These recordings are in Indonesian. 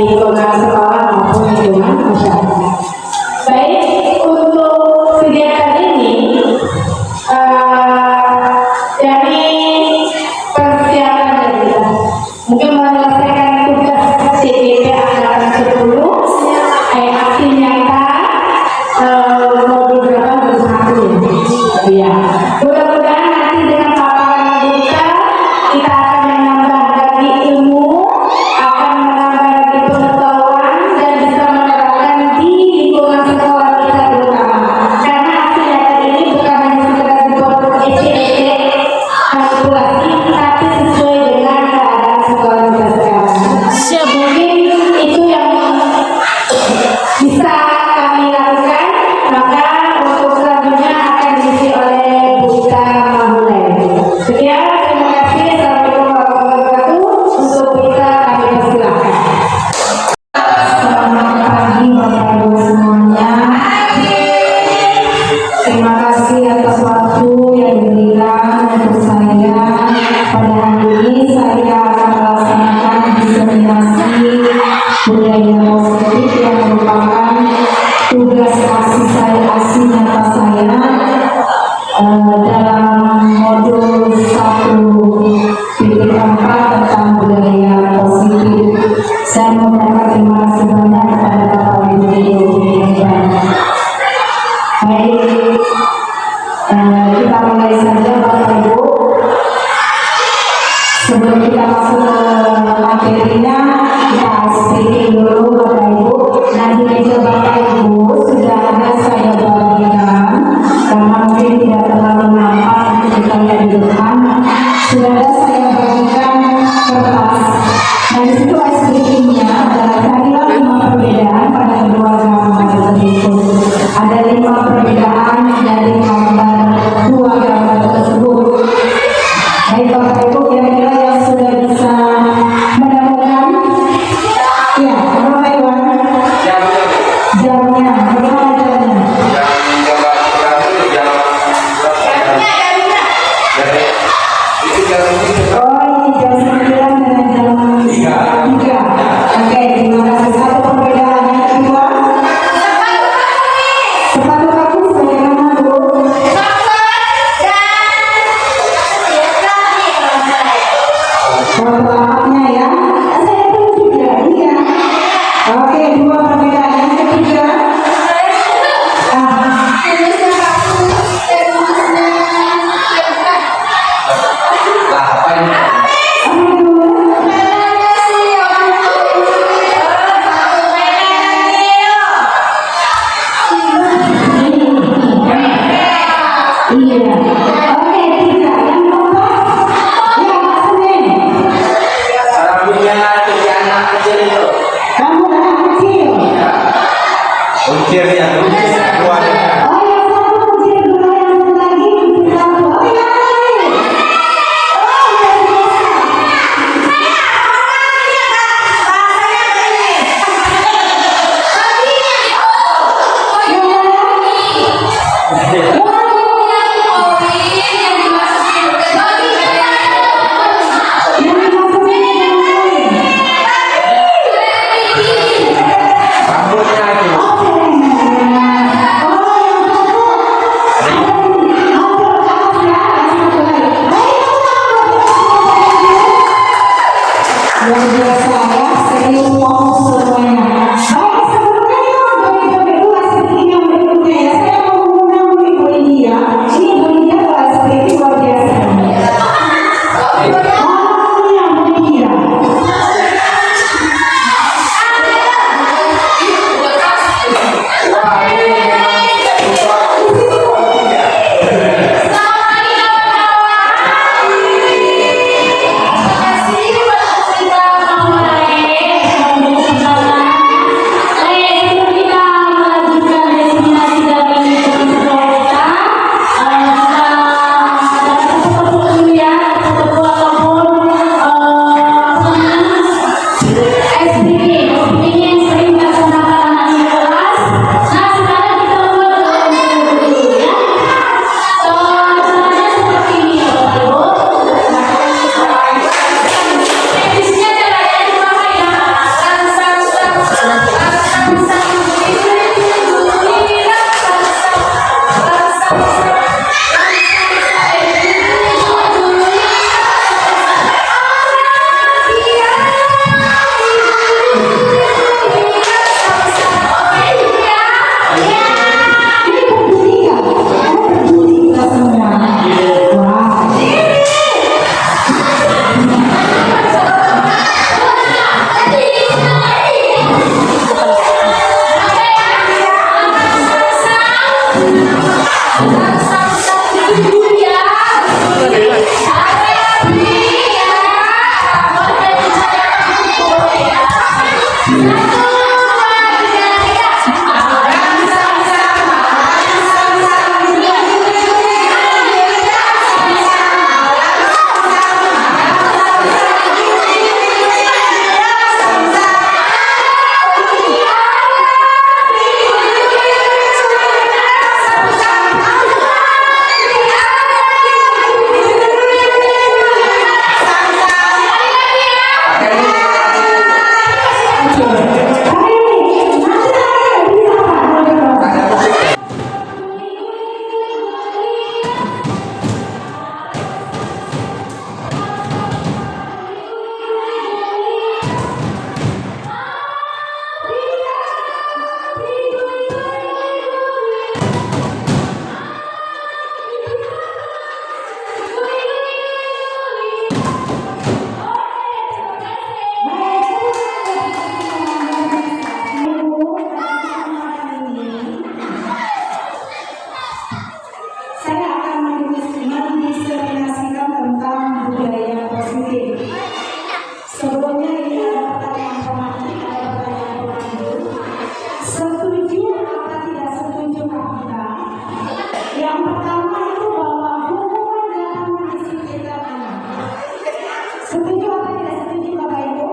lingkungan sekolah maupun lingkungan masyarakat. Baik, untuk kegiatan ini dari persiapan kita mungkin menyelesaikan tugas CTP angkatan 10 aksi nyata modul berapa bersatu ya. Mudah-mudahan nanti dengan paparan kita akan menambah lagi ilmu, akan menambah lagi pengetahuan dan bisa menerapkan di lingkungan sekolah kita terutama. Karena aksi nyata ini bukan hanya sekedar dipotong ECE kalkulasi, tapi sesuai dengan keadaan sekolah kita sekarang. Mungkin itu yang bisa kami lakukan, maka untuk selanjutnya akan diisi oleh Bu Ita Mahulai. Sekian, terima kasih. Assalamualaikum warahmatullahi wabarakatuh. Untuk Bu Ita kami persilahkan. Selamat pagi Bapak Ibu semuanya. Terima kasih atas waktu yang diberikan untuk saya. Pada hari ini saya akan melaksanakan diseminasi budaya positif yang merupakan tugas aksi nyata saya dalam modul 1.4 tentang budaya positif. Saya mengucapkan terima kasih banyak kepada Bapak Ibu guru. Baik, kita mulai saja Bapak Ibu. Sebelum kita masuk ke materinya, kita speaking dulu Bapak Ibu. Nah, di meja Bapak Ibu sudah ada saya bagikan, karena mungkin tidak terlalu nampak untuk kita lihat di depan. Sudah ada saya bagikan kertas. Nah, di situ speakingnya adalah carilah 5 perbedaan pada kedua gambar tersebut. Ada 5 perbedaan dari gambar dua gambar tersebut. Baik Bapak Ibu, kira-kira yang sudah bisa menemukan? Ya, berapa Iwan? Jamnya, berapa jamnya? Oh, ini jam 9 dengan jam 3. Oke, terima kasih. Satu perbedaan yang kedua. Sepatu kaku bagaimana Bu? Pelapaknya ya, saya pun juga iya. Oke, 2 perbedaan. Yang ketiga, iya. Oke, 3. Yang keempat, ya maksudnya Rambutnya jadi anak kecil itu. kamu anak kecil. Ucir ya, ucir keluarga. Oh, yang satu kecil, dua yang satu lagi kecil satu. Oh ya, baik. Oh, luar biasa. Yang mana? Yang maksudnya yang lain. Rambutnya itu. Oh, Saya akan mendiskusikan tentang budaya positif. Sebelumnya ini ada pertanyaan pemakai, ada pertanyaan pemandu. Setuju atau tidak setuju kita? Yang pertama itu bahwa hukuman dalam mendisiplinkan anak. Setuju atau tidak setuju Bapak Ibu?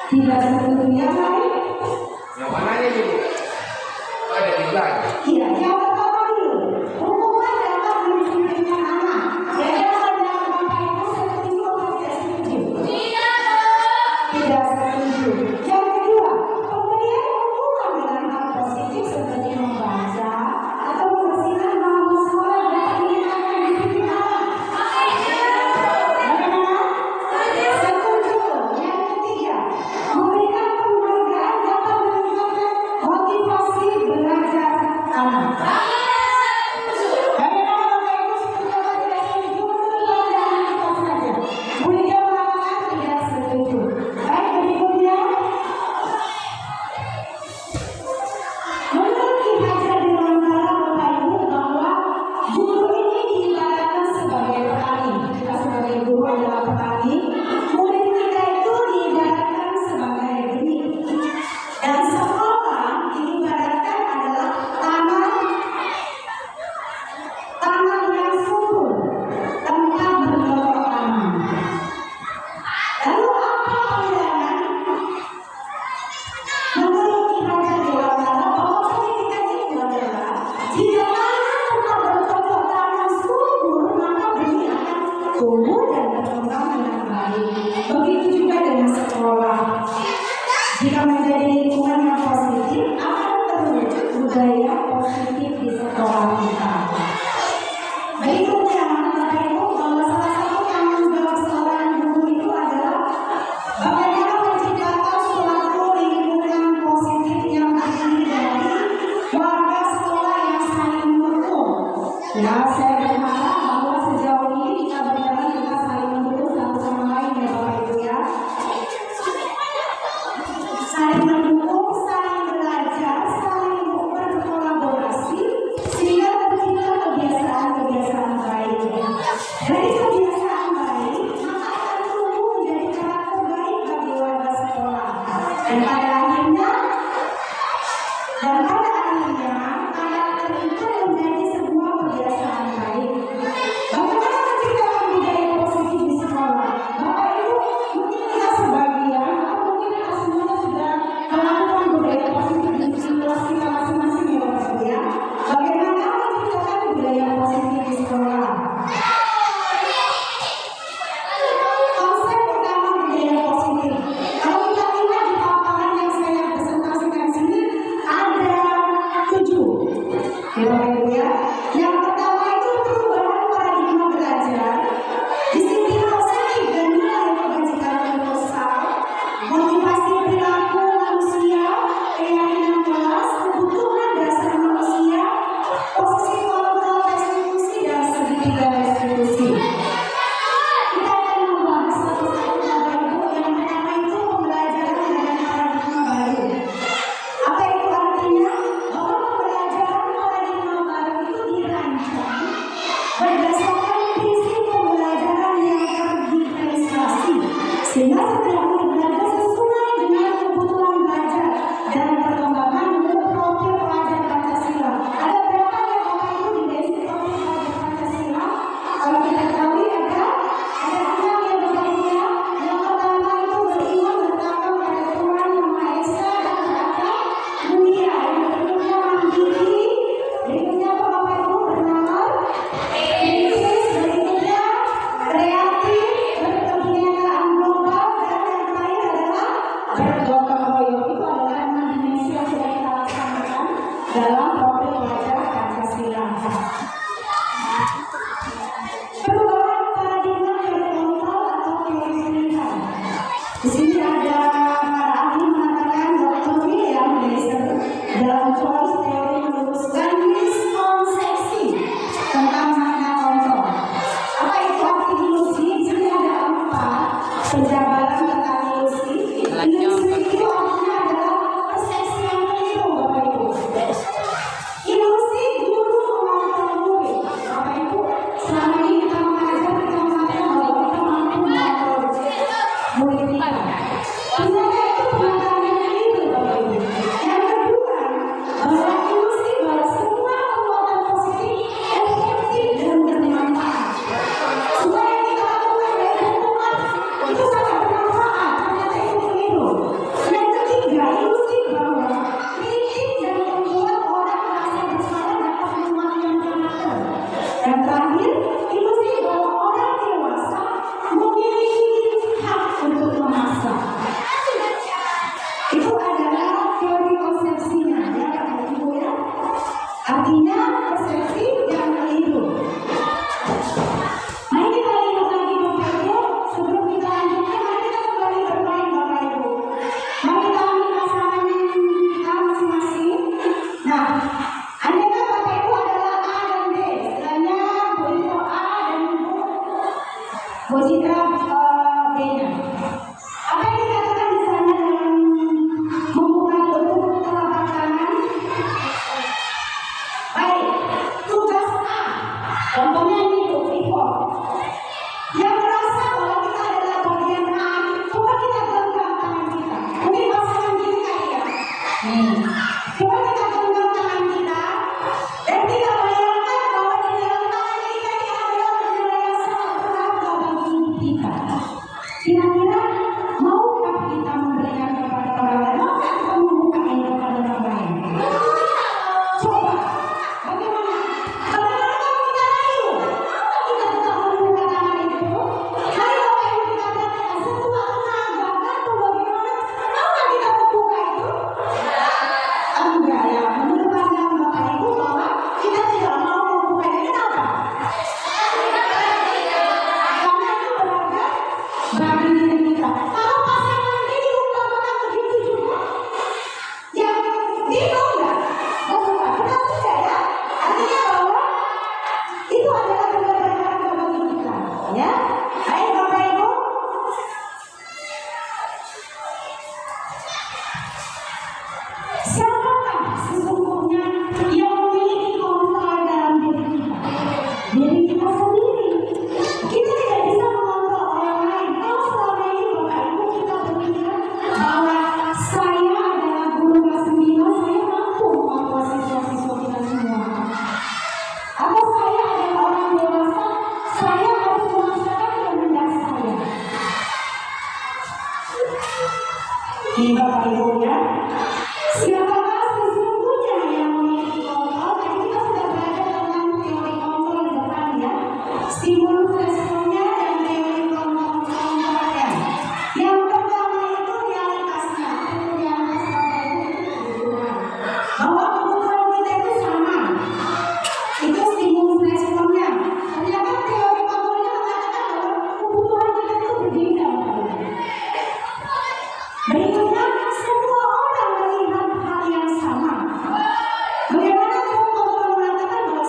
Tidak setuju. Yang lain? Yang mana ini Bu? Oh, ada tiga. Iya, yang pertama dulu, hukuman dalam mendisiplinkan anak. Jadi pertanyaan Bapak Ibu setuju atau tidak setuju? Tidak setuju. Yang kedua, pemberian hukuman dengan hal positif seperti membaca atau membersihkan halaman sekolah dan meningkatkan disiplin anak. Bagaimana? Setuju. Yang ketiga, memberikan penghargaan dapat meningkatkan motivasi belajar anak. Bagaimana Bapak Ibu setuju atau tidak setuju? Pertanyaan kita saja. Bu Lidia mengatakan tidak setuju. Baik, berikutnya. Menurut Ki Hajar Dewantara Bapak Ibu bahwa guru ini diibaratkan sebagai petani. Kita sebagai guru adalah petani. Murid kita itu diibaratkan sebagai benih. Dan sekolah diibaratkan adalah tanah yang subur, tempat bercocok tanam. Lalu apa pandangan menurut Ki Hajar Dewantara bahwa pendidikan itu adalah jika mana tempat bercocok tanam subur maka benih akan tumbuh dan berkembang dengan baik. Begitu juga dengan sekolah. Jika menjadi lingkungan yang positif akan terwujud budaya positif di sekolah kita. Berikutnya, Bapak Ibu, bahwa salah satu tanggung jawab seorang guru itu adalah bagaimana menciptakan suatu lingkungan positif yang terdiri dari warga sekolah yang saling mendukung. Ya, saya berharap bahwa sejauh ini kita berjalan kita saling mendukung satu sama lain ya Bapak Ibu ya. Saling mendukung, saling belajar, saling berkolaborasi sehingga tercipta kebiasaan-kebiasaan baik. Dari kebiasaan baik, maka akan tumbuh menjadi karakter baik bagi warga sekolah. Dan pada akhirnya, karakter itu menjadi sebuah kebiasaan baik. Bagaimana menciptakan budaya positif di sekolah? Bapak Ibu, mungkin kita sebagian atau mungkin kita semuanya sudah melakukan budaya positif di kelas kita masing-masing ya Bapak Ibu ya. Bagaimana menciptakan budaya positif di sekolah? Konsep pertama budaya positif. Kalau kita lihat di paparan yang Di sini ada para ahli mengatakan Dr. William Gleiser dalam voice teori meluruskan miskonsepsi tentang makna kontrol. Apa itu arti ilusi? Di sini ada 4 penjabaran tentang ilusi. Ilusi itu artinya adalah persepsi yang keliru, Bapak Ibu. Ilusi guru mengontrol murid, Bapak Ibu. Selama ini kita mengajar, kita mengatakan bahwa kita mampu mengontrol murid kita. Ternyata itu pengetahuan yang keliru, Bapak Ibu. Yang kedua, bahwa ilusi bahwa semua perbuatan positif efektif dan bermanfaat. Semua yang kita lakukan dari Tuhan itu sangat bermanfaat. Ternyata itu keliru. Yang ketiga, ilusi bahwa kritik dan membuat orang merasa bersalah dapat mematikan karakter. Yang terakhir, ilusi bahwa orang dewasa memiliki hak untuk memaksa. Itu adalah teori konsepsinya, ya Bapak Ibu ya. Artinya persepsi yang keliru. Mari kita lihat lagi Bapak Ibu. Sebelum kita lanjutkan, mari kita kembali bermain Bapak Ibu. Mari kita ambil pasangan kita masing-masing. Nah, andaikan Bapak Ibu adalah A dan B, istilahnya Bu Ibu A dan Bu Citra B-nya. Apa yang dikatakan di sana dalam membuka bentuk telapak tangan? Baik, tugas A. Contohnya ini Bu Ibu. Yang merasa bahwa kita adalah bagian A, coba kita genggam tangan kita. Mungkin pasangan kita kali ya. Coba kita genggam tangan kita dan kita bayangkan bahwa di dalam tangan kita ini adalah bendera yang sangat berharga bagi hidup kita. Kira-kira maukah kita memberikan kepada orang lain? Maukah kita membukakan kepada orang lain? Coba, bagaimana? Bagaimana kalau kita rayu? Maukah kita tetap membuka tangan itu? Mari Bapak Ibu kita katakan sekuat tenaga atau bagaimana? Maukah kita membuka itu? Enggak ya, menurut pandangan Bapak Ibu bahwa kita tidak mau membuka ini. Kenapa? Karena itu berharga bagi diri kita. Kalau pasangan ini diutamakan begitu juga, yang itu enggak membuka, kita tidak ya. Artinya bahwa itu adalah benda berharga bagi kita, ya. Baik Bapak Ibu. Siapakah sesungguhnya yang memiliki kontrol dalam diri kita? Diri kita sendiri. Kita tidak bisa mengontrol orang lain. Kalau selama ini Bapak Ibu kita berpikir bahwa saya adalah guru kelas 9, saya mampu mengontrol siswa-siswa kita semua. Atau saya adalah orang dewasa, saya harus memaksakan kehendak saya. Ini Bapak Ibu ya. Siapakah sesungguhnya yang memiliki kontrol? Tadi kita sudah belajar tentang teori kontrol di depan ya. Stimulus responnya dan teori kontrolnya. Yang pertama itu realitasnya. Realitas Bapak Ibu itu kebutuhan. Bahwa kebutuhan kita itu sama. Itu stimulus responnya. Ternyata teori kontrolnya mengatakan bahwa kebutuhan kita itu berbeda Bapak Ibu. Berikutnya, semua orang melihat hal yang sama. Bagaimana teori kontrol mengatakan bahwa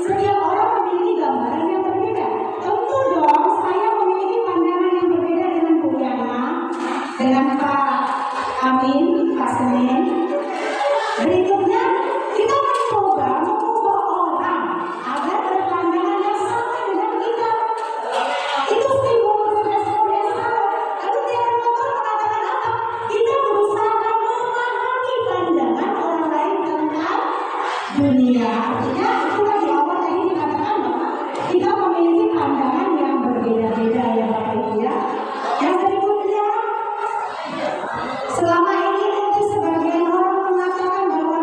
setiap orang memiliki gambaran yang berbeda? Tentu dong, saya memiliki pandangan yang berbeda dengan Bu Yana, dengan Pak Amin, Pak Senin. Berikutnya, kita mencoba mengubah orang agar berpandangan yang sama dengan kita. Itu stimulus respon yang sama. Lalu teori kontrol mengatakan apa? Kita berusaha memahami pandangan orang lain tentang dunia. Artinya itulah di awal tadi dikatakan bahwa kita memiliki pandangan yang berbeda-beda ya Bapak Ibu ya. Yang berikutnya, selama ini mungkin sebagian orang mengatakan bahwa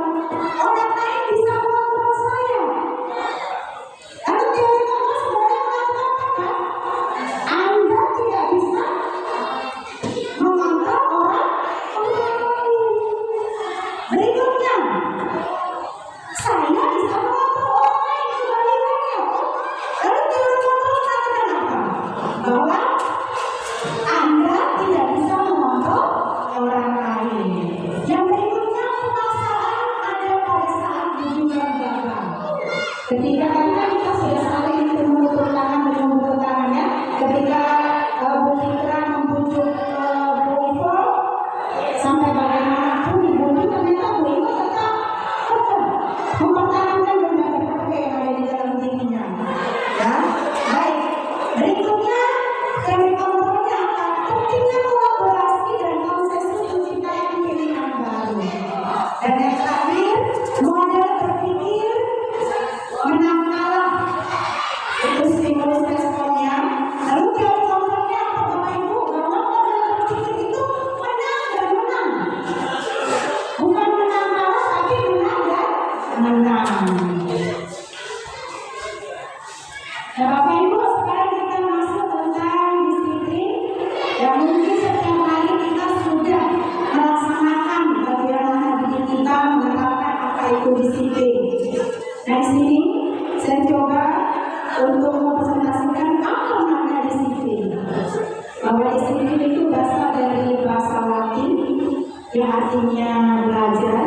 yang artinya belajar,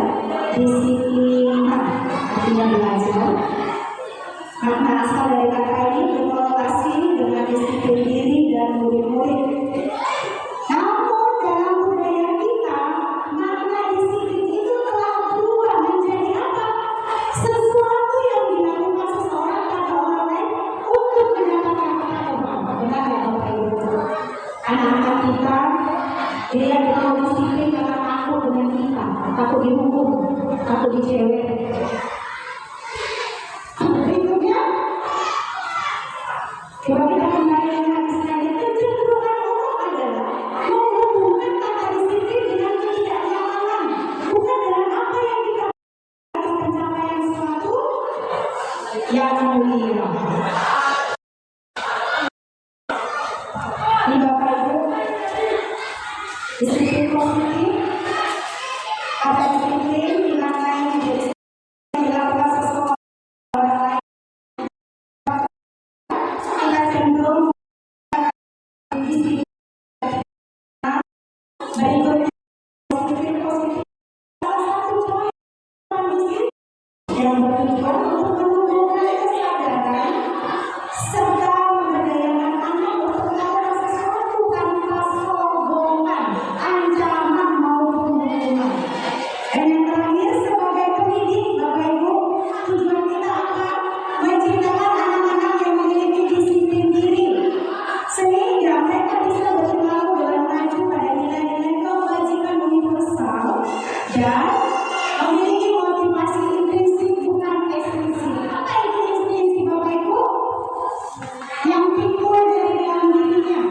disiplin artinya belajar. Makna asal dari kata ini berkorelasi dengan disiplin diri dan murid-murid. Namun dalam budaya kita, makna disiplin itu telah berubah menjadi apa? Sesuatu yang dilakukan seseorang pada orang lain untuk mendapatkan keutamaan. Benar ya Bapak Ibu? Anak-anak kita dia mau disiplin karena takut dengan kita, takut dihukum, takut dicewek. Berikutnya, coba kita kembali dengan Israel. Kecenderungan umum adalah menghubungkan kata disiplin dengan ketidaknyamanan, bukan dengan apa yang kita atas pencapaian sesuatu yang mulia. Ini Bapak Ibu, disiplin positif atau disiplin dimaknai menjadi dilakukan seseorang orang lain. Kita cenderung disiplin berikutnya disiplin positif salah satu contoh disiplin yang bertujuan untuk menumbuhkan kesadaran serta memberdayakan anak untuk melakukan sesuatu tanpa sombongan, ancaman maupun hukuman. Dan yang terakhir sebagai pendidik, Bapak Ibu, tujuan kita apa? Menciptakan anak-anak yang memiliki disiplin diri, sehingga mereka bisa berlaku dengan maju pada nilai-nilai kebajikan universal dan memiliki motivasi intrinsik bukan ekstrinsik. Apa itu intrinsik Bapak Ibu? Yang timbul dari dalam dirinya,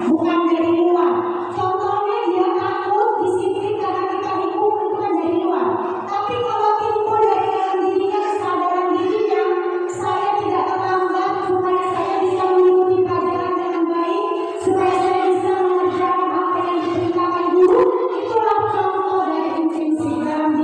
bukan dari luar. Contohnya dia takut disiplin karena kita dihukum itu kan dari luar. Tapi kalau timbul dari dalam dirinya, kesadaran dirinya, saya tidak terlambat supaya saya bisa mengikuti pelajaran dengan baik, supaya saya bisa mengerjakan apa yang diperintahkan guru, itulah contoh dari intrinsik dalam diri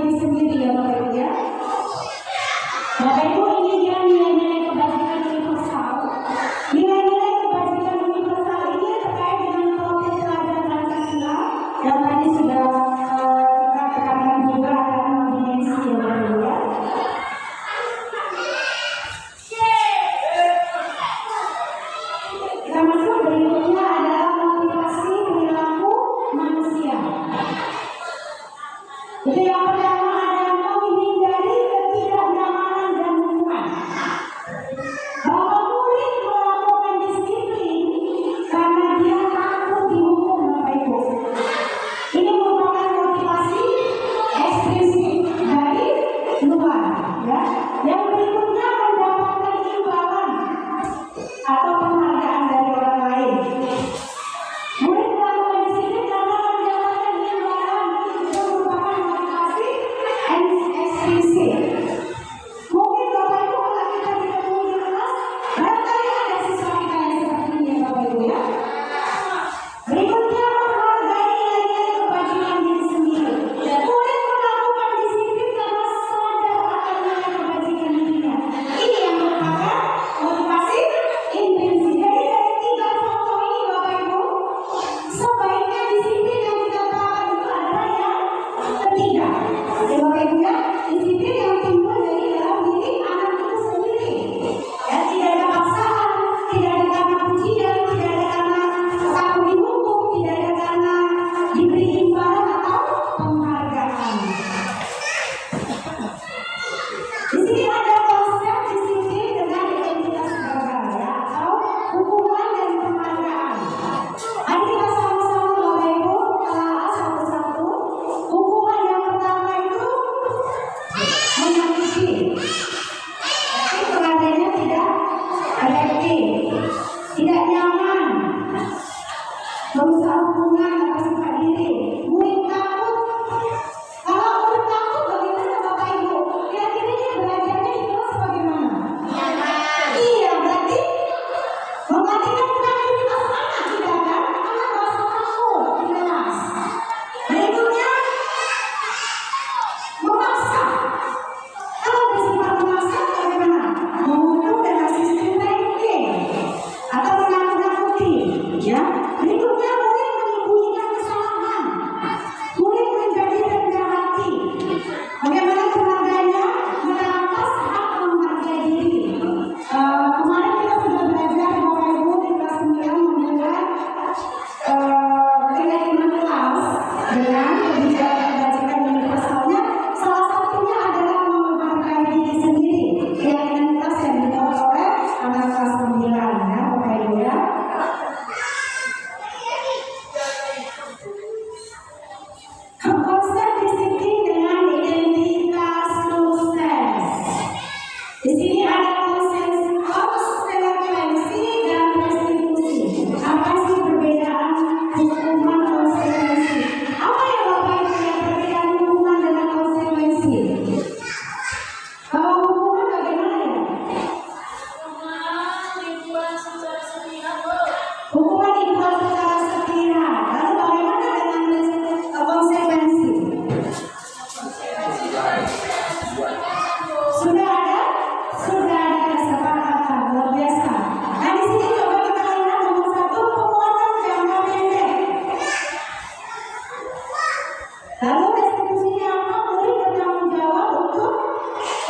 Lalu restitusinya apa? Murid bertanggung jawab untuk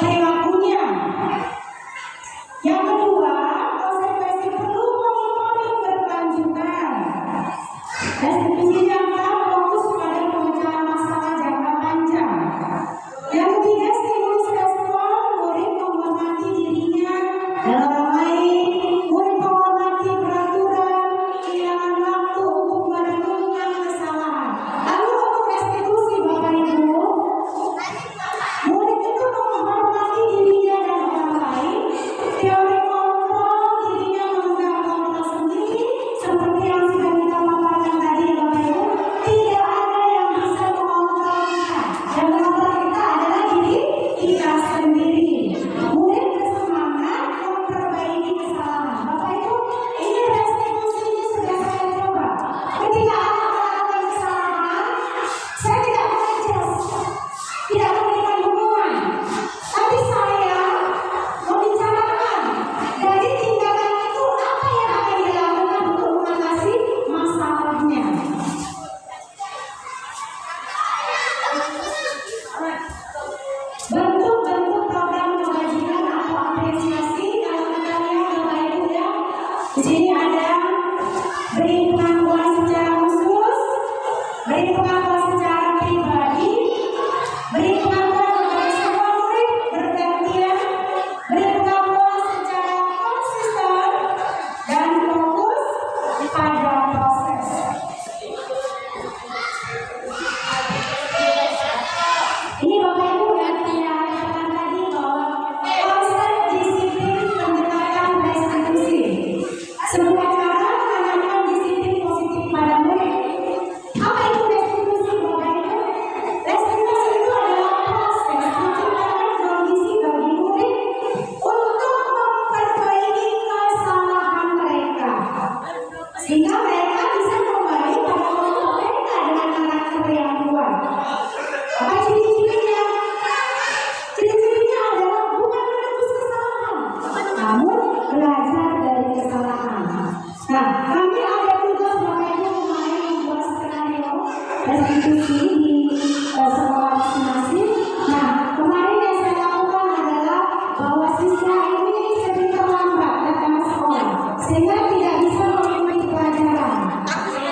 perilakunya. Yang kedua, konsekuensi perlu monitoring berkelanjutan. Restitusinya apa? Fokus pada pemecahan masalah jangka panjang. Yang ketiga, stimulus respon, murid menghormati dirinya dalam hal lain, murid menghormati peraturan, kehilangan waktu untuk merenungkan kesalahan. Lalu untuk restitusi Bapak Ibu, murid itu menghormati dirinya dan orang lain. Teori kontrol, dirinya memegang kontrol sendiri, seperti yang sudah kita paparkan tadi Bapak Ibu. Tidak ada yang bisa mengontrol kita. Yang mengontrol kita adalah diri kita sendiri. Murid bersemangat memperbaiki kesalahan. Bapak Ibu, ini restitusi ini sudah saya coba. Ketika anak melakukan kesalahan, saya tidak mengejas, tidak memberikan hukuman, tapi saya membicarakan dari tindakan itu apa yang akan dilakukan untuk mengatasi masalahnya. Bentuk-bentuk program kebajikan atau apresiasi kalau kita lihat Bapak Ibu ya, di sini ada beri pengakuan secara khusus, beri pengakuan secara pribadi, beri pengakuan kepada semua murid bergantian, beri pengakuan secara konsisten dan fokus pada proses. Ini Bapak Ibu yang saya katakan tadi bahwa konsep disiplin pendekatan restitusi. Sebuah cara menanamkan disiplin positif pada murid. Apa itu restitusi Bapak Ibu? Restitusi itu adalah proses menciptakan kondisi bagi murid untuk memperbaiki kesalahan mereka, sehingga mereka bisa kembali pada kelompok mereka dengan karakter yang kuat. Apa ciri-cirinya? Ciri-cirinya adalah bukan menebus kesalahan, namun belajar dari kesalahan. Nah, kami ada tugas Bapak Ibu kemarin membuat skenario restitusi di sekolah masing-masing. Nah, kemarin yang saya lakukan adalah bahwa siswa ini sering terlambat datang ke sekolah, sehingga tidak bisa mengikuti pelajaran.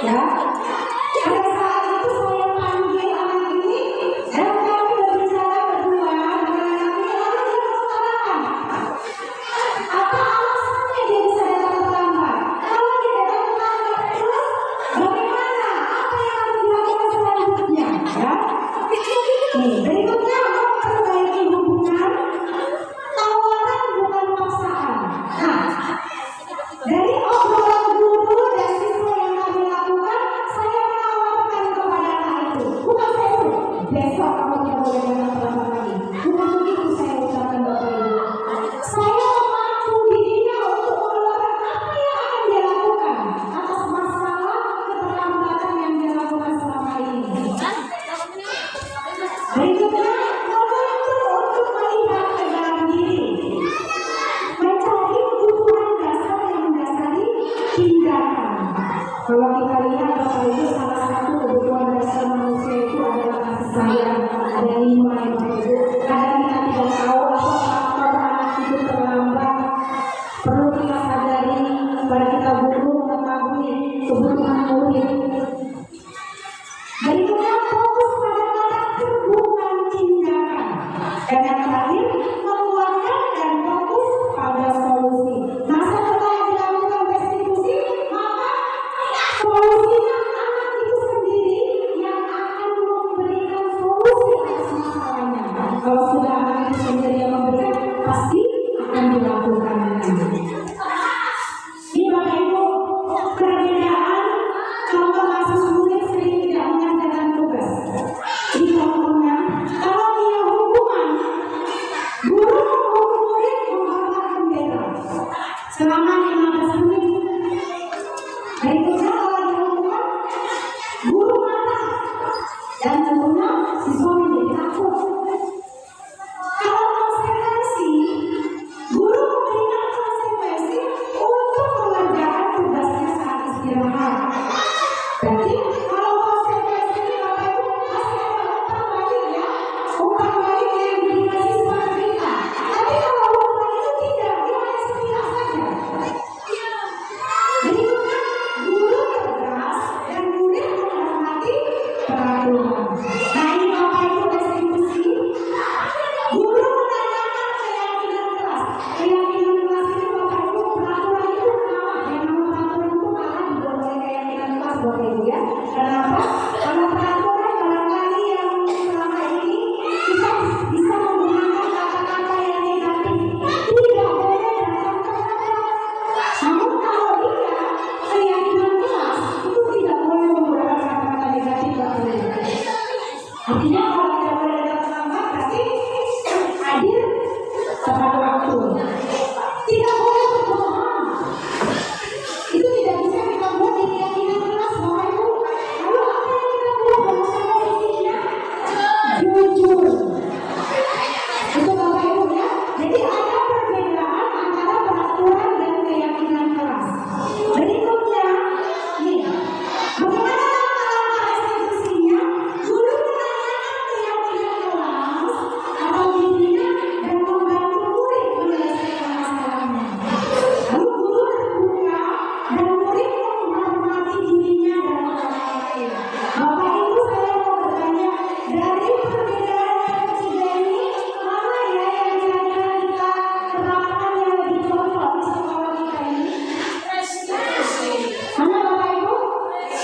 Ya, pada saat itu saya panggil anak ini dan kami berbicara berdua dengan anak ini, lalu dia mengutarakan apa alasannya dia bisa datang terlambat. Kalau dia datang terlambat terus, bagaimana? Apa yang harus dilakukan selanjutnya? Ya, nih Artinya kalau kita boleh datang terlambat berarti hadir tepat waktu. Tidak boleh berbohong. Itu tidak bisa kita buat di keyakinan kelas Bapak Ibu. Lalu apa yang kita buat bahasa posisinya? Jujur. Itu Bapak Ibu ya. Jadi ada perbedaan antara peraturan dan keyakinan kelas. Berikutnya, nih, bagaimana langkah eksekusinya? Guru menanyakan keyakinan kelas atau dirinya dan membantu murid menyelesaikan masalahnya. Lalu guru terbuka dan murid menghormati dirinya dan orang lain. Bapak Ibu, saya mau bertanya, dari perbedaan yang ketiga ini, mana ya yang kira-kira kita terapkan yang lebih cocok di sekolah kita ini? Mana Bapak Ibu?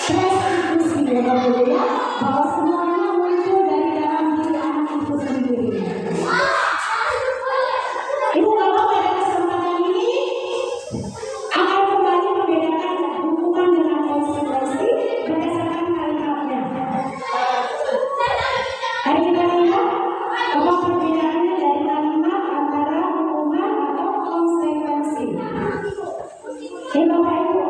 Restitusi ya Bapak Ibu ya, bahwa semuanya muncul dari dalam diri anak itu sendiri. Ibu Bapak pada kesempatan ini akan kembali membedakan hubungan dengan konsekuensi berdasarkan kalimatnya. Hari kita lihat apa perbedaannya dari kalimat antara hukuman atau konsekuensi. Bapak Ibu,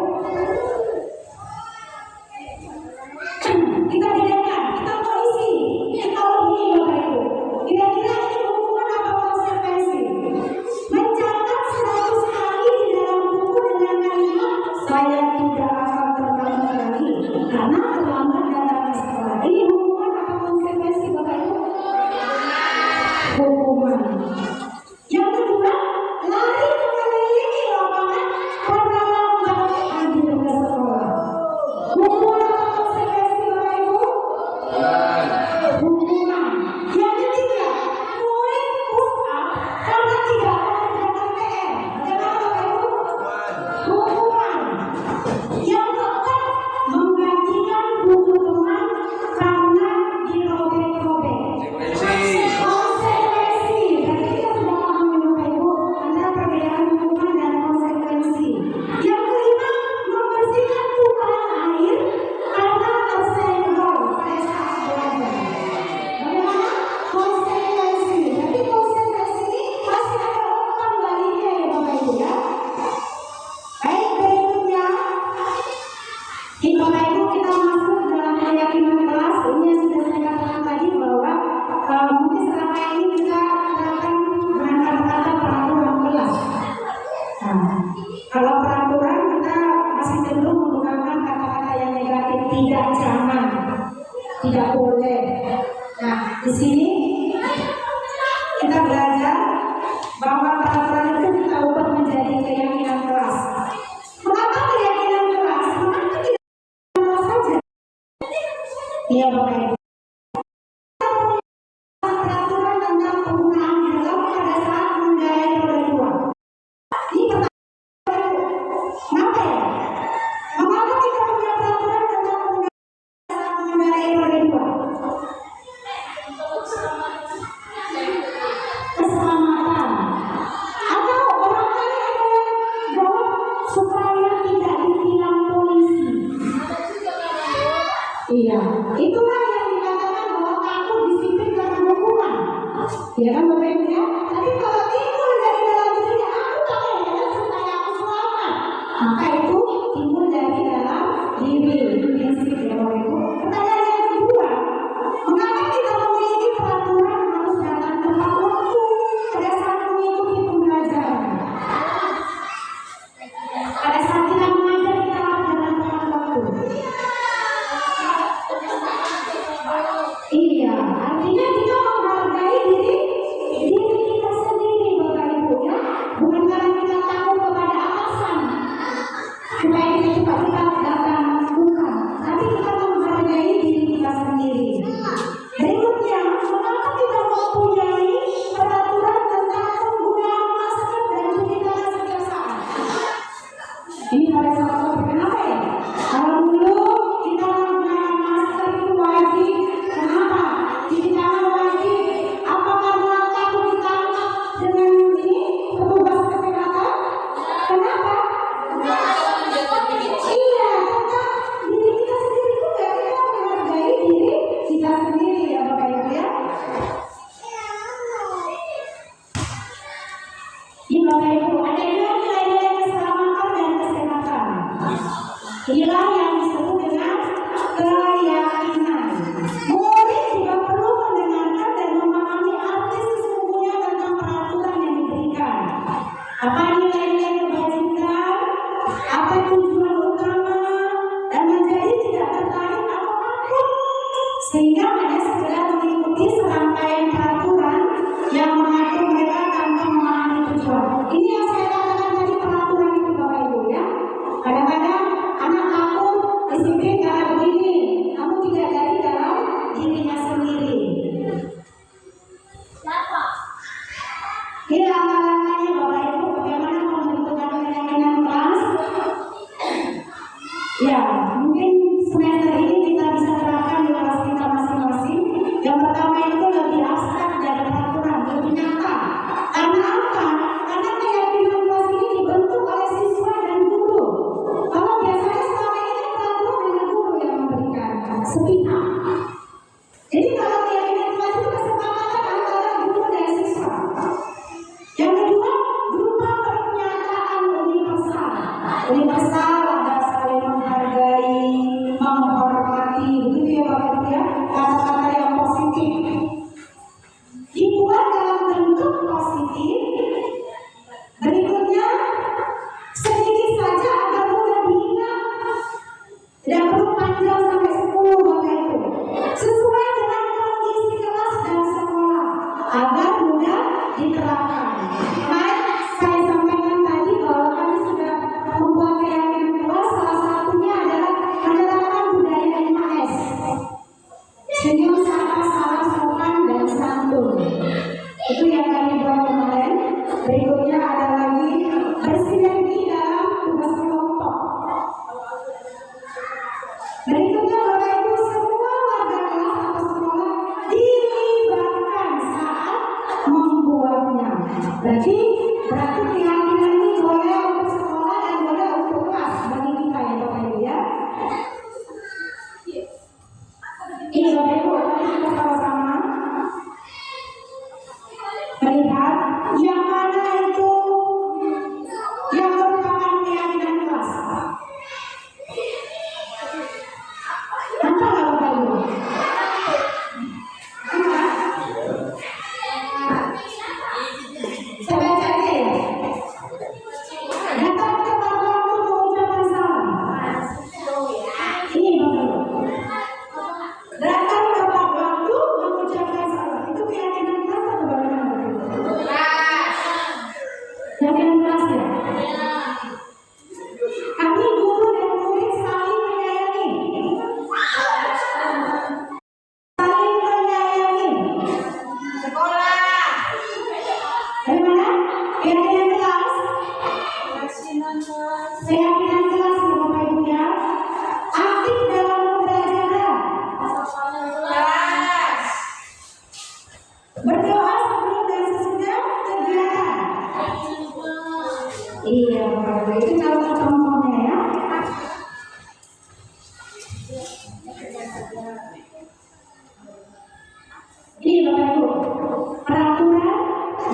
kita bedakan, kita polisi, kalau begini Bapak Ibu, kira-kira ini hukuman atau konsekuensi? Mencatat 100 kali di dalam buku dengan kalimat saya tidak akan terlambat lagi karena terlambat datang ke sekolah. Ini hukuman atau konsekuensi Bapak Ibu? Hukuman. Yang kedua, lari mengelilingi lapangan karena lambat hadir ke sekolah. Hukuman atau konsekuensi Bapak Ibu? Hukuman. Yang ketiga, murid push up karena tidak mengerjakan PR. Bagaimana Bapak Ibu? Hukuman. Yang keempat, menggantikan buku teman karena dirobek-robek. Konsekuensi. Berarti kita sudah paham ya Bapak Ibu antara perbedaan hukuman dan konsekuensi. Yang kelima, membersihkan tumpahan air karena tersenggol pada saat belajar. Bagaimana? Konsekuensi. Berarti konsekuensi ini masih ada umpan baliknya ya Bapak Ibu ya. Baik, berikutnya Bapak Ibu kita masuk dalam keyakinan kelas. Ini yang sudah saya katakan tadi bahwa mungkin selama ini kita akan berangkat kata peraturan kelas. Nah, kalau peraturan kita masih cenderung menggunakan kata-kata yang negatif, tidak, jangan, tidak boleh. Nah, di sini kita belajar bahwa peraturan itu kita ubah menjadi keyakinan kelas. Mengapa keyakinan kelas? Mengapa tidak kelas saja? Iya Bapak Ibu. Peraturan tentang penggunaan helm pada saat mengendarai roda dua. Ini pertanyaan. Kenapa ya? Mengapa kita punya peraturan tentang penggunaan saat mengendarai roda dua? Keselamatan. Atau orang lain ada yang jawab supaya tidak ditilang polisi. Iya, itulah yang dikatakan bahwa takut disiplin karena hukuman. Iya kan Bapak Ibu ya? Tapi kalau timbul dari dalam dirinya aku pakai helm supaya aku selamat, maka itu timbul dari dalam diri. Itu prinsip ya Bapak Ibu. Pertanyaan yang kedua, mengapa kita memiliki peraturan harus datang tepat waktu pada saat mengikuti pembelajaran? Pada saat kita mengajar kita harus datang tepat waktu. Iya, artinya kita menghargai diri kita sendiri Bapak Ibu ya. Bukan karena kita takut kepada atasan supaya kita cepat datang, bukan. Tapi kita menghargai diri kita sendiri. Berikutnya, mengapa kita mempunyai peraturan tentang penggunaan masker dan cuci tangan setiap saat? Ini pada saat kenapa ya? Kalau dulu kita menggunakan masker itu wajib, kenapa? Cuci tangan wajib. sehingga mereka segera mengikuti serangkaian peraturan yang mengatur mereka tanpa memahami tujuan. Ini yang saya katakan tadi, peraturan itu Bapak Ibu ya. Kadang-kadang anak aku disiplin karena begini, kamu tidak dari dalam dirinya sendiri. Ini langkah-langkahnya Bapak Ibu, bagaimana membentukkan keyakinan kelas. Ya, mungkin semester ini kita bisa terapkan di kelas kita masing-masing. Yang pertama itu lebih abstrak dari peraturan, lebih nyata. Karena apa? Karena keyakinan kelas ini dibentuk oleh siswa dan guru. Kalau biasanya selama ini peraturan dengan guru yang memberikan sepihak. Jadi kalau keyakinan kelas itu kesepakatan antara guru dan siswa. Yang kedua, berupa pernyataan universal. Universal ada saling menghargai, menghormati, begitu ya Bapak Ibu ya, kata-kata yang positif. Dibuat dalam bentuk positif. Berikutnya, sedikit saja agar mudah diingat. Tidak perlu panjang sampai 10 Bapak Ibu. Sesuai dengan kondisi kelas dan sekolah agar mudah diterapkan. Kemarin saya sampaikan tadi bahwa kami sudah membuat keyakinan kelas, salah satunya adalah menerapkan budaya 5S. Senyum, sapa, salam, sopan, dan santun. Itu yang kami buat kemarin. Berikutnya ada lagi bersinergi dalam tugas kelompok. Berikutnya Bapak Ibu, semua warga kelas atau sekolah dilibatkan saat membuatnya. Berarti keyakinan ini boleh untuk sekolah dan boleh untuk kelas bagi kita ya Bapak Ibu ya. Ini Bapak Ibu, kita sama-sama melihat yang mana itu yang merupakan keyakinan kelas. Nampak nggak Bapak Ibu? Nampak? Saya baca aja ya. Datang tepat waktu mengucapkan salam. Ini Bapak Ibu. Datang tepat waktu mengucapkan salam. Itu keyakinan kelas atau bagaimana Bapak Ibu? Keyakinan kelas ya. Kami guru dan murid saling menyayangi. Saling menyayangi. Sekolah. Dari mana? Keyakinan kelas. Keyakinan kelas nih Bapak Ibu ya. Aktif dalam pembelajaran. Berdoa sebelum dan sesudah kegiatan. Iya Bapak Ibu, itu contoh-contohnya ya. Ini Bapak Ibu, peraturan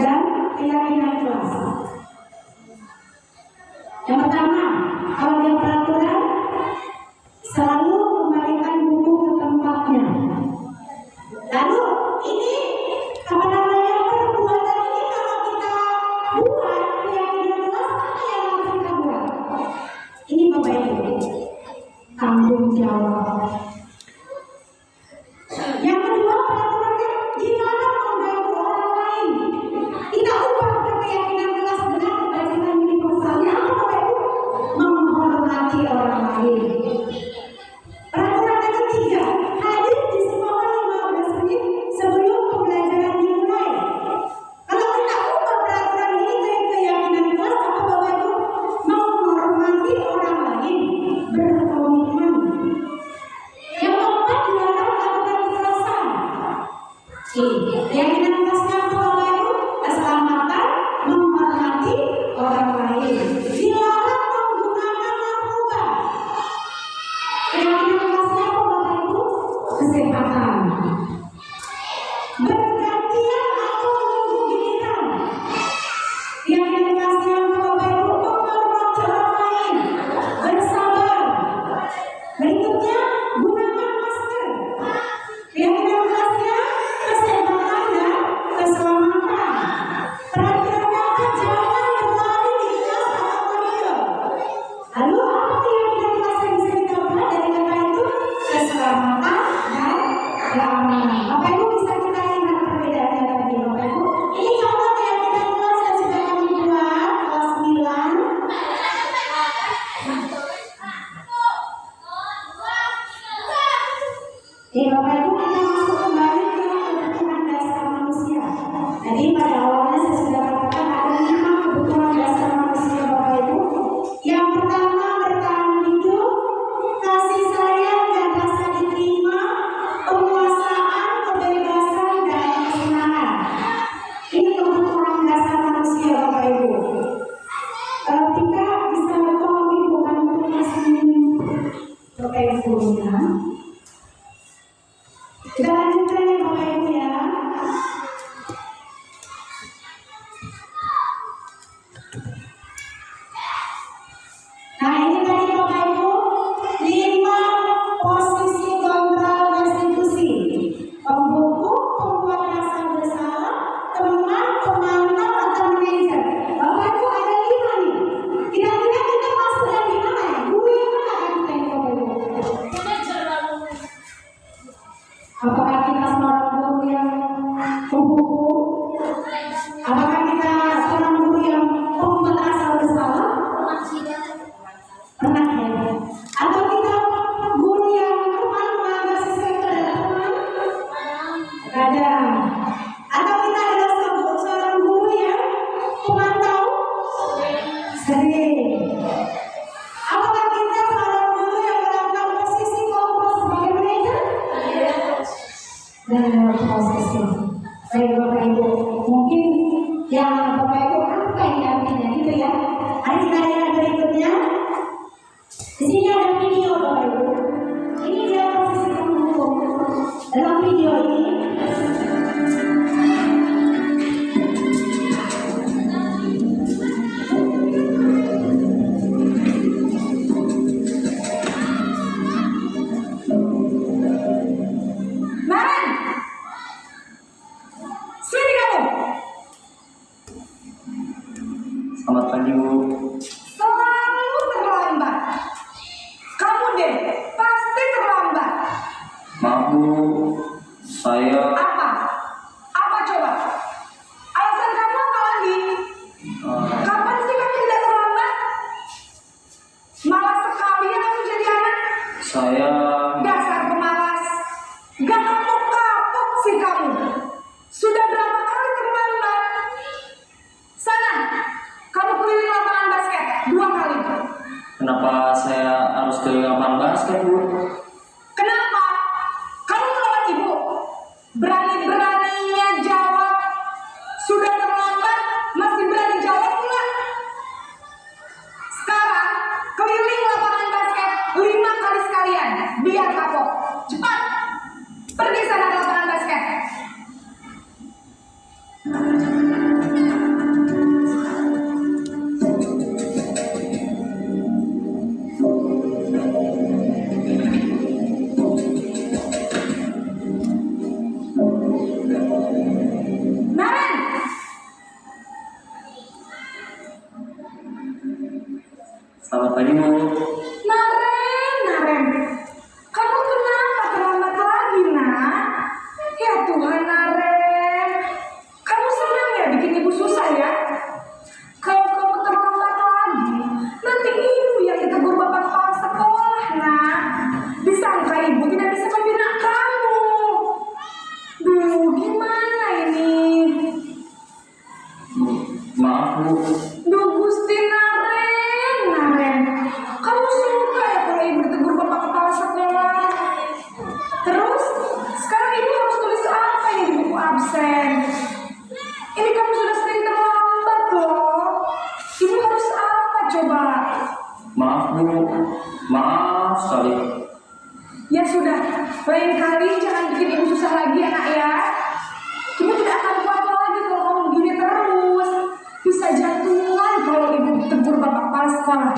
dan keyakinan kelas. Yang pertama, kalau dia peraturan, selalu kembalikan buku ke tempatnya. Lalu ini apa namanya, perbuatan ini kalau kita buat keyakinan kelas, apa yang harus kita buat? Ini Bapak Ibu, tanggung jawab. Yang kedua, peraturannya dilarang mengganggu orang lain. Kita ubah ke keyakinan kelas dengan kebajikan universalnya apa Bapak Ibu? Menghormati orang lain. Peraturan yang ketiga, hadir di sekolah 15 menit sebelum pembelajaran dimulai. Kalau kita ubah peraturan ini ke keyakinan kelas apa Bapak Ibu? Menghormati orang lain, berkomitmen. Yang keempat, dilarang melakukan kekerasan. Keyakinan kelasnya apa Bapak Ibu? Keselamatan, menghormati orang lain. Dilarang menggunakan narkoba. Keyakinan kelasnya apa Bapak Ibu? Kesehatan. Bergantian atau menunggu giliran. Keyakinan kelasnya apa Bapak Ibu? Menghormati orang lain. Bersabar. Berikutnya, gunakan masker. Keyakinan kelasnya kesehatan dan Bapak Ibu bisa kita lihat perbedaannya tadi Bapak Ibu. Ini contoh yang kita buat dan sudah kami buat kelas 9. Bapak Ibu kita masuk kembali ke kebutuhan dasar manusia. Jadi pada awalnya saya sudah katakan ada 5 kebutuhan dasar manusia Bapak Ibu. Yang pertama bertahan hidup, kasih sayang dan rasa diterima, penguasaan, kebebasan dan kesenangan. Ini kebutuhan dasar manusia Bapak Ibu. Kita bisa tolong Ibu kan untuk kasih Bapak Ibu ya. Kita lanjutkan ya Bapak Ibu ya. Nah ini tadi Bapak Ibu 5 posisi kontrol restitusi. Pembuku, pembuat rasa bersalah, teman, penantang, atau manajer. Bapak Ibu ada 5 nih. Kira-kira kita masuk yang di mana ya? Guru yang mana kan kita ini Bapak Ibu? Apakah kita seorang guru yang pembuku? Apakah kita seorang guru yang pembuat rasa bersalah? Pernah ya? Atau kita guru yang teman menganggap sesuatu adalah teman? Kadang. Atau kita adalah seorang guru yang pemantau? Sering. Apakah kita seorang guru yang mengambil posisi kontrol sebagai manajer? Dan posisi. Baik Bapak Ibu, mungkin yang Bapak Ibu apa ini artinya gitu ya? Mari kita lihat berikutnya. Di sini ada video Bapak Ibu. Ini dia posisi pembuku. Dalam video ini Maren, sini kamu. Selamat pagi Bu. Selalu terlambat. Kamu deh pasti terlambat. Maaf Bu, saya Apa? Apa coba? Alasan kamu apa lagi? Kapan sih kamu tidak terlambat? Malas sekali ya kamu jadi anak. saya Dasar pemalas. Gak kapok-kapok sih kamu. Sudah berapa kali terlambat? Sana, kamu keliling lapangan basket 2 kali. kenapa saya harus ke lapangan basket Bu? Kenapa? Kamu melawan ibu. Berani-beraninya jawab. Sudah terlambat, masih berani jawab pula. Sekarang, keliling lapangan basket 5 kali sekalian. Biar kapok. Cepat. Pergi sana ke lapangan basket. Maren, Selamat pagi Bu. Naren, kamu kenapa terlambat lagi nak? Ya Tuhan Naren, kamu senang ya bikin ibu susah ya? Kalau kamu terlambat lagi, nanti ibu yang ditegur bapak kepala sekolah nak. Disangka ibu tidak bisa membina kamu. Duh, gimana ini? Maaf Bu, Duh Gusti Naren, kamu suka ya kalau ibu ditegur bapak kepala sekolah? Terus, sekarang ibu harus tulis apa ini di buku absen? Ini kamu sudah sering terlambat loh. Ibu harus apa coba? maaf Bu, maaf sekali. Ya sudah, lain kali jangan bikin ibu susah lagi ya nak ya. Ibu tidak akan kuat lagi kalau kamu begini terus. Bisa jatuhan kalau ibu tegur bapak kepala sekolah.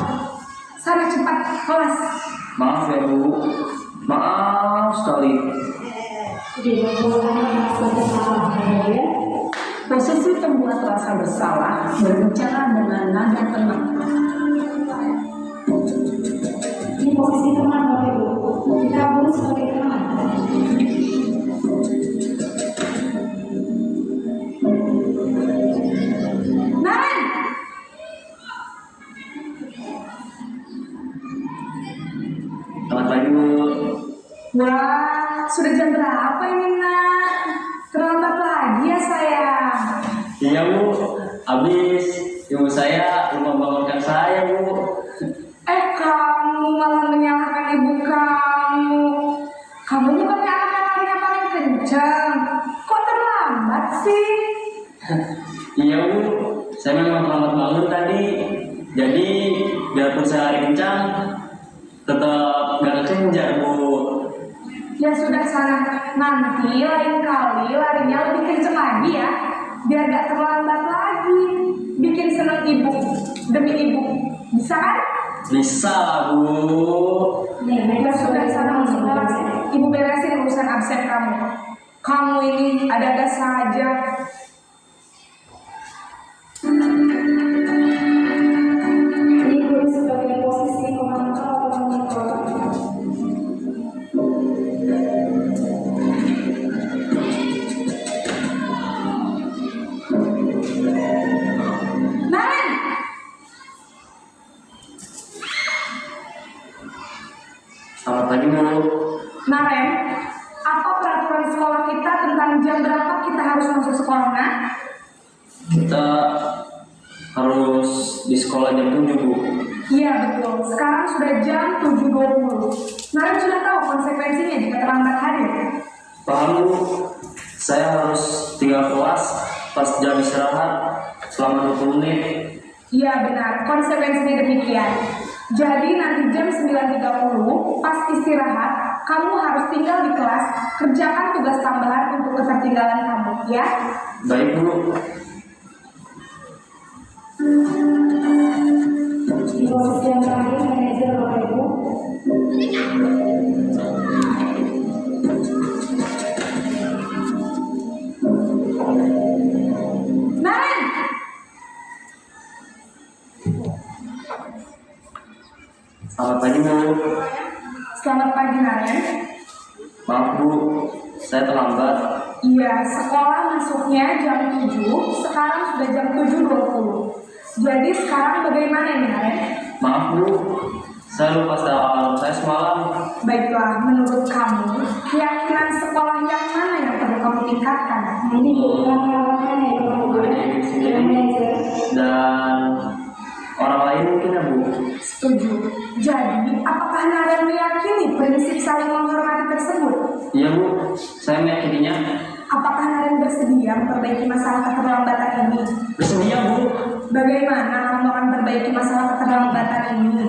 Sana cepat kelas. Maaf ya Bu, maaf sekali. Posisi pembuat rasa bersalah berbicara dengan nada tenang. Ini posisi teman Bapak Ibu. Kita harus sebagai teman. apa ini nak? Terlambat lagi ya sayang. Iya Bu, habis ibu saya lupa bangunkan saya Bu. Kamu malah menyalahkan ibu kamu. Kamu bukannya anak yang larinya paling kencang. Kok terlambat sih? Iya Bu, saya memang terlambat bangun tadi. Jadi biarpun saya lari kencang, tetap gak kekejar Bu. Ya sudah sana, nanti lain kali larinya lebih kencang lagi ya. Biar gak terlambat lagi. Bikin seneng ibu, demi ibu. Bisa kan? Bisa lah Bu. Nih, Ya mereka sudah sana masuk kelas. Ibu beresin urusan absen kamu. Kamu ini ada-ada saja. Ini guru sebagai posisi pemantau atau monitor. Naren, Selamat pagi Bu. Naren, apa peraturan sekolah kita tentang jam berapa kita harus masuk sekolah, nak? Kita harus di sekolah jam 7 Bu. Iya betul, sekarang sudah jam 7.20. Naren sudah tahu konsekuensinya jika terlambat hadir. Paham Bu, saya harus tinggal kelas pas jam istirahat selama 20 menit. Iya benar, konsekuensinya demikian. Jadi nanti jam 9.30 pas istirahat, kamu harus tinggal di kelas, kerjakan tugas tambahan untuk ketertinggalan kamu, ya? Baik Bu. Di posisi yang terakhir, manajer Bapak Ibu. Naren, Selamat pagi Bu. selamat pagi Naren. Maaf Bu, saya terlambat. Iya, sekolah masuknya jam 7, sekarang sudah jam 7.20. Jadi sekarang bagaimana nih Naren? Maaf Bu, saya lupa setel alarm saya semalam. Baiklah, menurut kamu, keyakinan sekolah yang mana yang perlu kamu tingkatkan? Nanti bukan kawan ya Bapak Ibu. Yang manajer. Dan orang lain mungkin ya Bu. Setuju. Jadi, apakah Naren meyakini prinsip saling menghormati tersebut? Iya Bu, saya meyakininya. Apakah Naren bersedia memperbaiki masalah keterlambatan ini? Bersedia Bu. Bagaimana kamu akan memperbaiki masalah keterlambatan ini?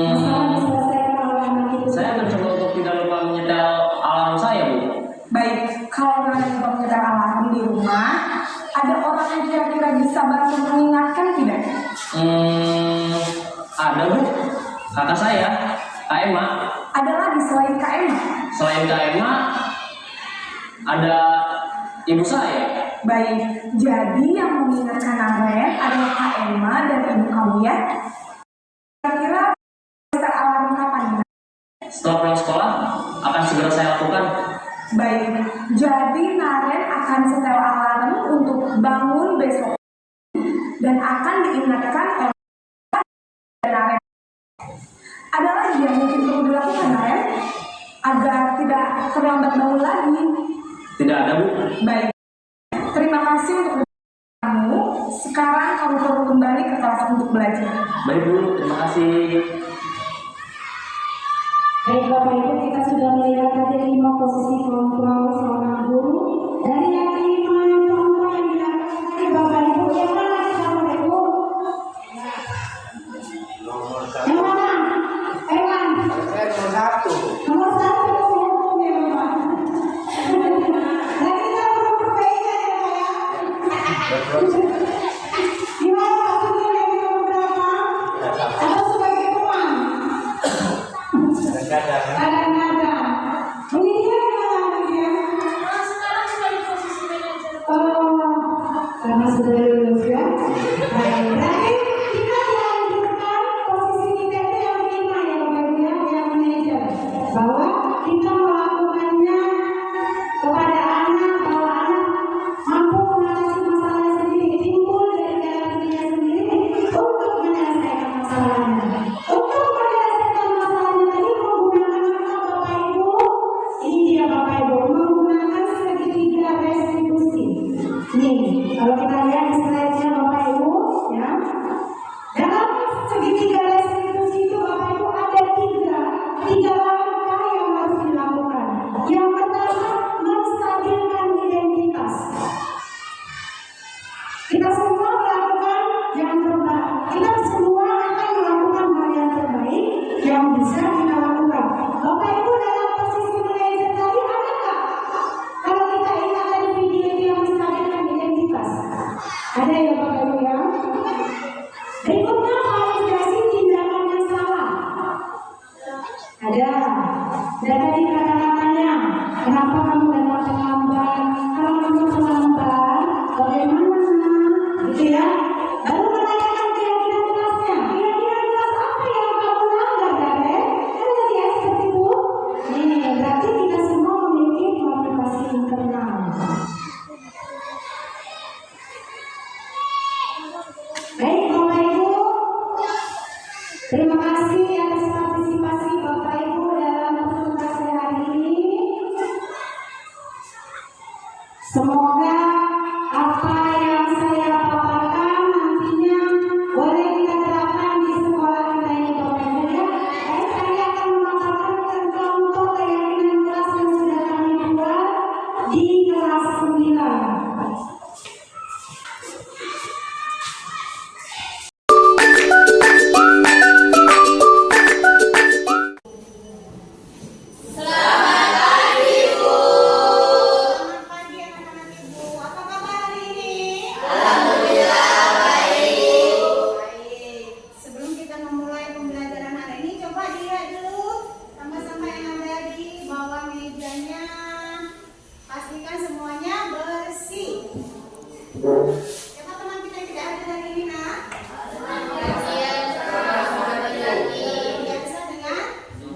Masalah diselesaikan oleh anak itu. Saya mencoba untuk tidak lupa menyetel alarm saya Bu. Baik, kalau Naren lupa menyetel alarm di rumah, ada orang yang kira-kira bisa bantu mengingatkan tidak? Ada Bu, kakak saya, Kak Emma. Ada lagi selain Kak Emma? Selain Kak Emma, ada ibu saya. Baik, jadi yang mengingatkan Naren adalah Kak Emma dan ibu kamu ya? Kira-kira setel alarm kapan? Setelah pulang sekolah, akan segera saya lakukan. Baik, jadi Naren akan setel alarm untuk bangun besok dan akan diingatkan oleh Naren. Ada lagi yang mungkin perlu dilakukan Naren agar tidak terlambat bangun lagi. Tidak ada Bu. Baik, terima kasih untuk kamu. Sekarang kamu perlu kembali ke kelas untuk belajar. Baik Bu, terima kasih. Baik Bapak Ibu, kita sudah melihat tadi 5 posisi kontrol seorang guru. Dari yang 5 contoh yang dilakukan tadi Bapak Ibu, yang mana kita Bapak Ibu? Yang mana? Ewan. Saya nomor 1. Nomor 1 ya Bapak. Dan kita perlu perbaikan ya Pak ya. Gimana Pak Sugeng yang kita beberapa? Atau sebagai teman? Kadang-kadang. Ini dia gimana dia? Sekarang sudah di posisi manajer. Oh, karena sudah lulus ya. Baik, berarti kita lanjutkan posisi kita itu yang 5 ya Bapak Ibu ya, yang manajer. Bahwa kita melakukannya kepada anak, kalau anak mampu mengatasi masalahnya sendiri. Ada ya Bapak Ibu ya? Berikutnya validasi tindakan yang salah. Ada. Dan tadi kata-katanya, kenapa kamu datang terlambat? Kalau kamu terlambat, bagaimana? Gitu ya. Baru menanyakan kira-kira kelasnya. Kira-kira kelas apa yang kamu langgar, Daren? Kan tadi ya seperti itu. Nih, berarti kita semua memiliki motivasi internal. Baik, Bapak Ibu. Terima kasih atas partisipasi Bapak Ibu dalam presentasi hari ini. Semoga apa yang saya paparkan nantinya boleh kita terapkan di sekolah kita ini, Bapak Ibu ya. Baik, saya akan memaparkan tentang contoh keyakinan kelas yang sudah kami buat di kelas 9. Selamat pagi anak-anak ibu. Apa kabar hari ini? Alhamdulillah baik. Baik. Sebelum kita memulai pembelajaran hari ini, coba dilihat dulu sampah-sampah yang ada di bawah mejanya. Pastikan semuanya bersih. Siapa teman kita yang tidak hadir hari ini, nak? Biasa dengan?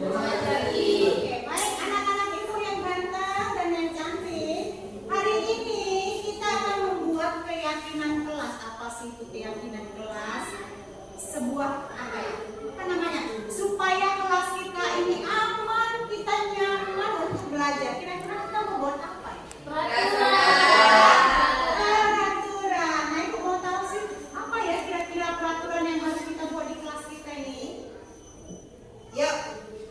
Oke, baik anak-anak ibu yang ganteng dan yang cantik. Hari ini kita akan membuat keyakinan kelas. Apa sih itu keyakinan kelas? Sebuah apa namanya? Supaya kelas kita ini aman, kita nyaman untuk belajar. Kira-kira kita mau buat apa? Peraturan. Nah, itu mau tahu sih apa ya kira-kira peraturan yang harus kita buat di kelas kita ini? Yuk.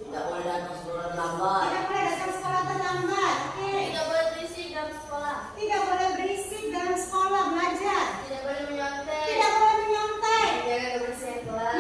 Tidak boleh datang sekolah lambat. Tidak boleh datang sekolah terlambat. Oke. Tidak boleh berisik dalam sekolah. Tidak boleh berisik dalam sekolah belajar. Tidak boleh menyontek. Tidak boleh menyontek. Menjaga kebersihan kelas.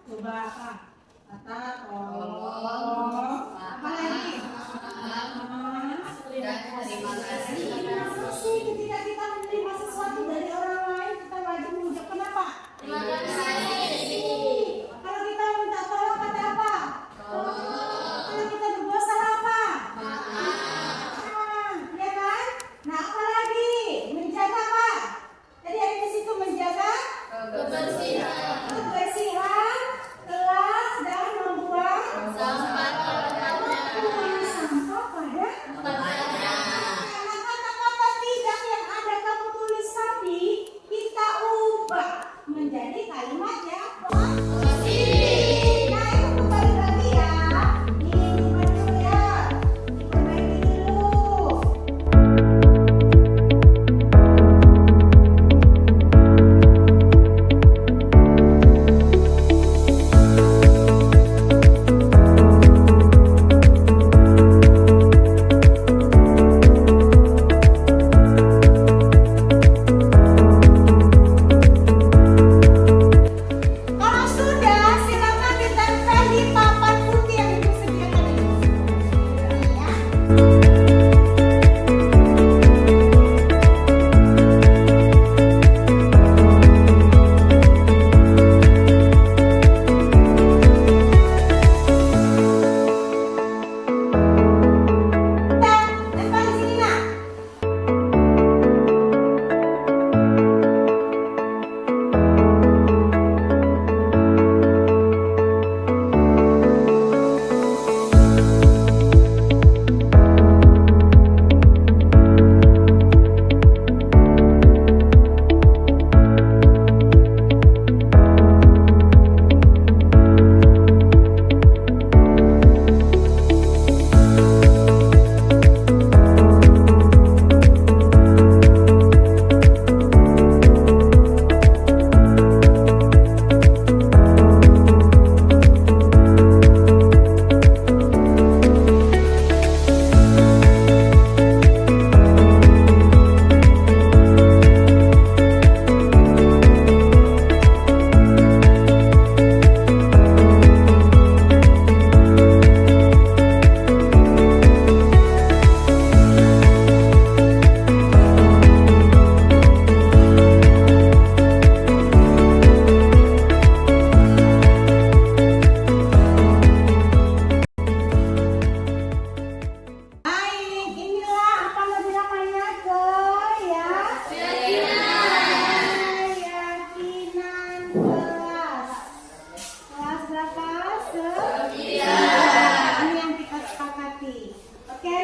Coba apa? Kata tolong. Apa lagi? Terima kasih. Terima kasih. Ketika kita menerima sesuatu dari orang lain, kita wajib mengucap kenapa? Terima kasih. Kalau kita minta tolong kata apa? Kalau kita berbuat salah apa? Ya kan? Nah, apa lagi? Menjaga apa? Tadi ada di situ menjaga Kebersihan. kebersihan kelas dan membuang Sampah tempatnya. sampah pada Tempatnya. Nah, kata-kata tidak yang ada kamu tulis tadi kita ubah menjadi kalimat yang positif. Nah, itu kembali lagi ya. Ini gimana dulu ya? Diperbaiki dulu. Kalau sudah, silakan ditempel di papan putih yang disediakan ini. Ya. Tempel di sini, nak. Baik, inilah apa namanya ya? Keyakinan kelas. Kelas berapa? Ini yang kita sepakati. Oke?